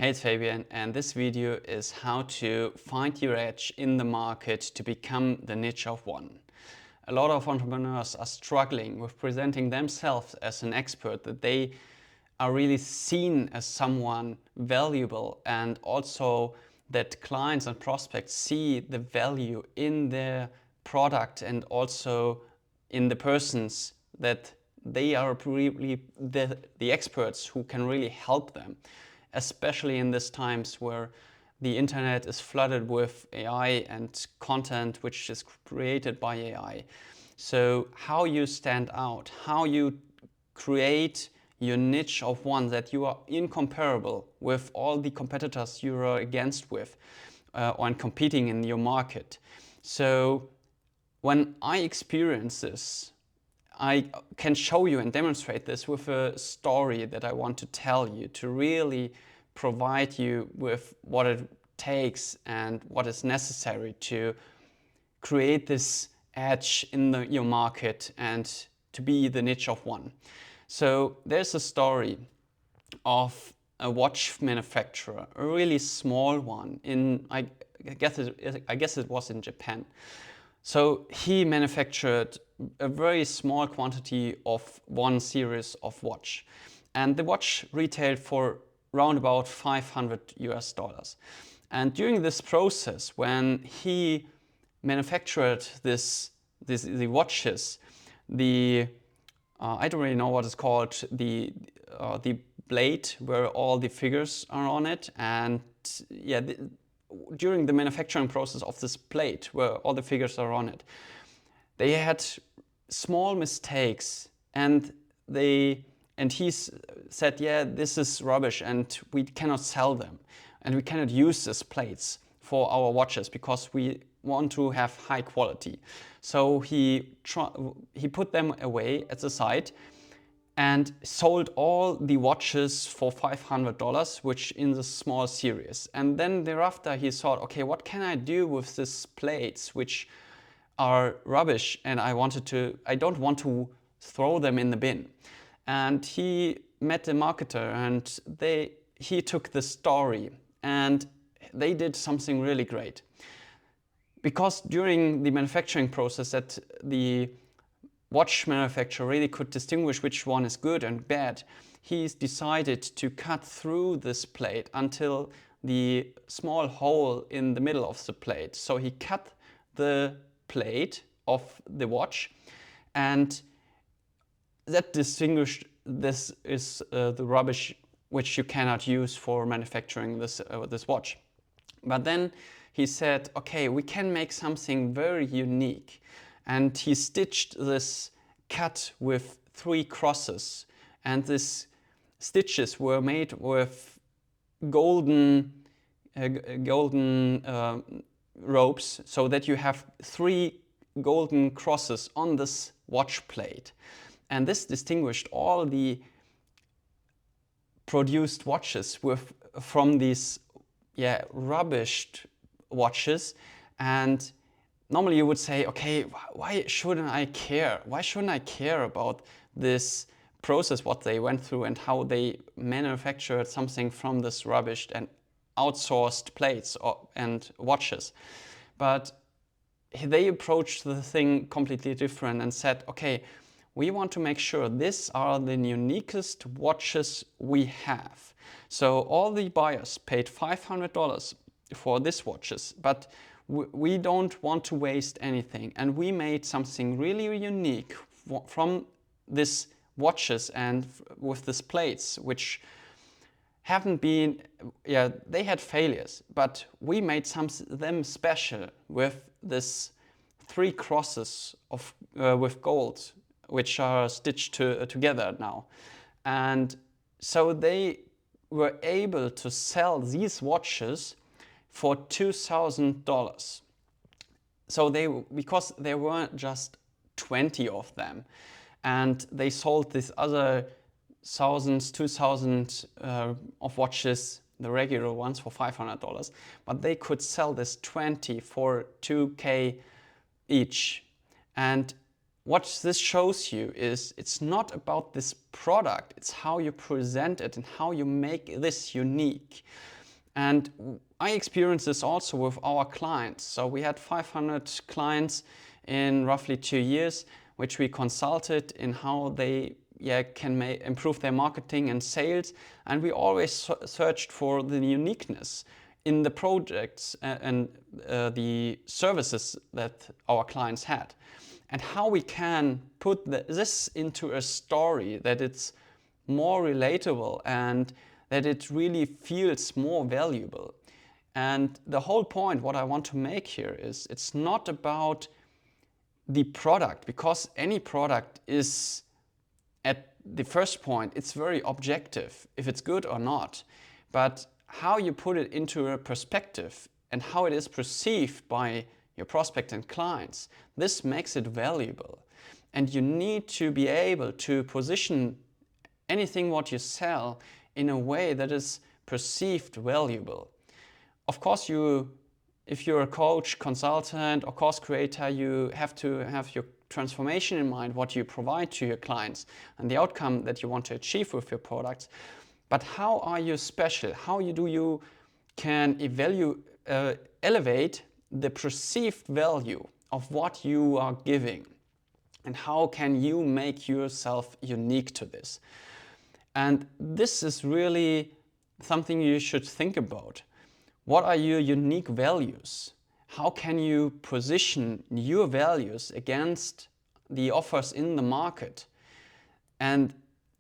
Hey, it's Fabian, and this video is how to find your edge in the market to become the niche of one. A lot of entrepreneurs are struggling with presenting themselves as an expert, that they are really seen as someone valuable, and also that clients and prospects see the value in their product and also in the persons, that they are really the experts who can really help them, especially in these times where the internet is flooded with AI and content which is created by AI. So how you stand out, how you create your niche of one, that you are incomparable with all the competitors you are against with or competing in your market. So when I experience this, I can show you and demonstrate this with a story that I want to tell you, to really provide you with what it takes and what is necessary to create this edge in your market and to be the niche of one. So there's a story of a watch manufacturer, a really small one in, I guess it was in Japan. So he manufactured a very small quantity of one series of watch, and the watch retailed for around about $500. And during this process, when he manufactured the watches, I don't really know what it's called, the blade where all the figures are on it, and yeah, during the manufacturing process of this plate where all the figures are on it, they had small mistakes, and he said, yeah, this is rubbish and we cannot sell them and we cannot use these plates for our watches because we want to have high quality. So he put them away at the side and sold all the watches for $500, which in the small series. And then thereafter he thought, okay, what can I do with these plates which are rubbish, and I don't want to throw them in the bin. And he met a marketer, and he took the story and they did something really great. Because during the manufacturing process, that the watch manufacturer really could distinguish which one is good and bad, he's decided to cut through this plate until the small hole in the middle of the plate. So he cut the plate of the watch, and that distinguished this is the rubbish which you cannot use for manufacturing this watch. But then he said, okay, we can make something very unique. And he stitched this cut with 3 crosses, and these stitches were made with golden ropes, so that you have 3 golden crosses on this watch plate. And this distinguished all the produced watches from these rubbished watches. And normally you would say, okay, why shouldn't I care? Why shouldn't I care about this process, what they went through and how they manufactured something from this rubbish and outsourced plates and watches? But they approached the thing completely different and said, okay, we want to make sure these are the uniquest watches we have. So all the buyers paid $500 for these watches, but we don't want to waste anything, and we made something really unique from these watches and with these plates, which haven't been, they had failures, but we made them special with this 3 crosses of with gold, which are stitched together now. And so they were able to sell these watches for $2,000. So because there weren't just 20 of them, and they sold these other thousands, 2,000 of watches, the regular ones, for $500, but they could sell this 20 for $2,000 each. And what this shows you is it's not about this product, it's how you present it and how you make this unique. And I experienced this also with our clients. So we had 500 clients in roughly 2 years, which we consulted in how they can improve their marketing and sales. And we always searched for the uniqueness in the projects and the services that our clients had. And how we can put this into a story that it's more relatable and that it really feels more valuable. And the whole point, what I want to make here is it's not about the product, because any product is, at the first point, it's very objective if it's good or not. But how you put it into a perspective and how it is perceived by your prospect and clients, this makes it valuable. And you need to be able to position anything what you sell in a way that is perceived valuable. Of course, if you're a coach, consultant, or course creator, you have to have your transformation in mind, what you provide to your clients and the outcome that you want to achieve with your products. But how are you special? How do you can elevate the perceived value of what you are giving? And how can you make yourself unique to this? And this is really something you should think about. What are your unique values? How can you position your values against the offers in the market? And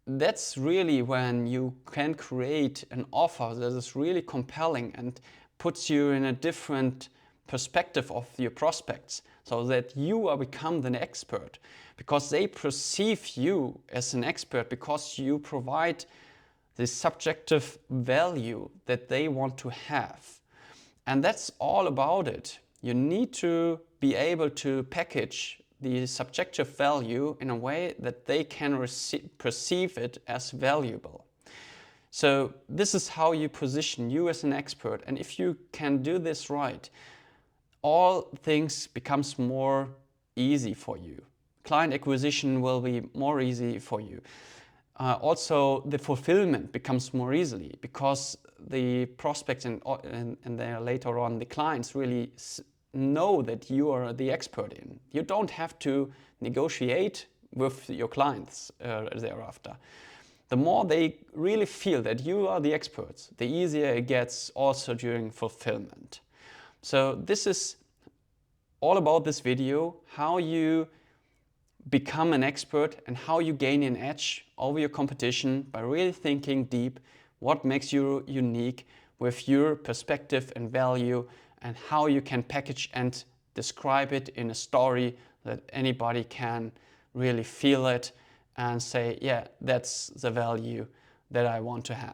that's really when you can create an offer that is really compelling and puts you in a different perspective of your prospects, so that you are become the expert, because they perceive you as an expert because you provide the subjective value that they want to have. And that's all about it. You need to be able to package the subjective value in a way that they can perceive it as valuable. So this is how you position you as an expert. And if you can do this right, all things becomes more easy for you. Client acquisition will be more easy for you. Also, the fulfillment becomes more easily, because the prospects and then later on the clients really know that you are the expert in. You don't have to negotiate with your clients thereafter. The more they really feel that you are the experts, the easier it gets also during fulfillment. So this is all about this video, how you become an expert and how you gain an edge over your competition by really thinking deep what makes you unique with your perspective and value, and how you can package and describe it in a story that anybody can really feel it and say, yeah, that's the value that I want to have.